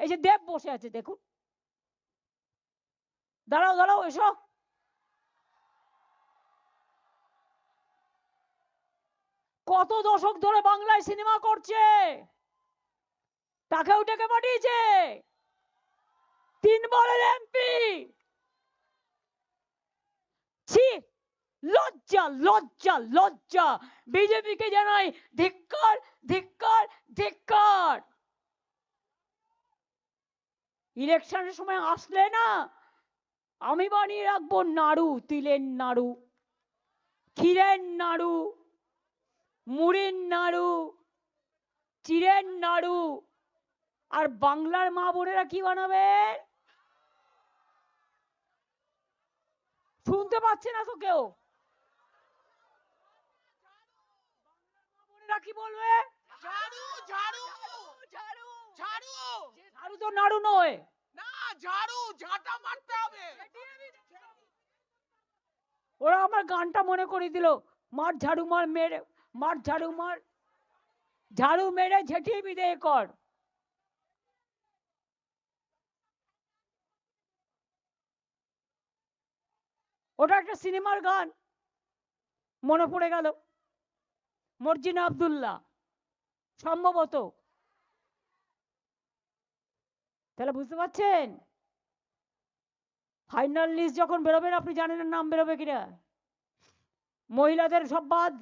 এই যে দেব বসে আছে দেখুন, দাঁড়াও দাঁড়াও এসো। কত দশক ধরে বাংলায় সিনেমা করছে, তাকেও ডেকে পাঠিয়েছে, 3 বারের এমপি। ছি, লজ্জা লজ্জা লজ্জা। বিজেপিকে জানাই ধিক্কার ধিক্কার ধিক্কার। ইলেকশনের সময় আসলে না আমি বানিয়ে রাখবো নাড়ু, তিলের নাড়ু, ক্ষীরের নাড়ু, মুড়ির নাড়ু, চিড়ের নাড়ু। আর বাংলার মা বোনেরা কি বানাবে শুনতে পাচ্ছে না তো কেউ? বোনেরা কি বলবে? ঝাড়ু ঝাড়ু ঝাড়ু ঝাড়ু। ঝাড়ু তো নাড়ু নয়, না ঝাড়ু, ঝাঁটা মারতে হবে। ওরা আমার গানটা মনে করে দিল, মার ঝাড়ু মার মেরে, মার ঝাড়ু মার, ঝাড়ু মেরে ঝেঁটিয়ে বিদেয় কর। ওটা একটা সিনেমার গান, মনে পড়ে গেল, মর্জিনা আব্দুল্লাহ সম্ভবত। তাহলে বুঝতে পারছেন ফাইনাল লিস্ট যখন বেরোবেন আপনি জানেন নাম বেরোবে কিনা। মহিলাদের সব বাদ,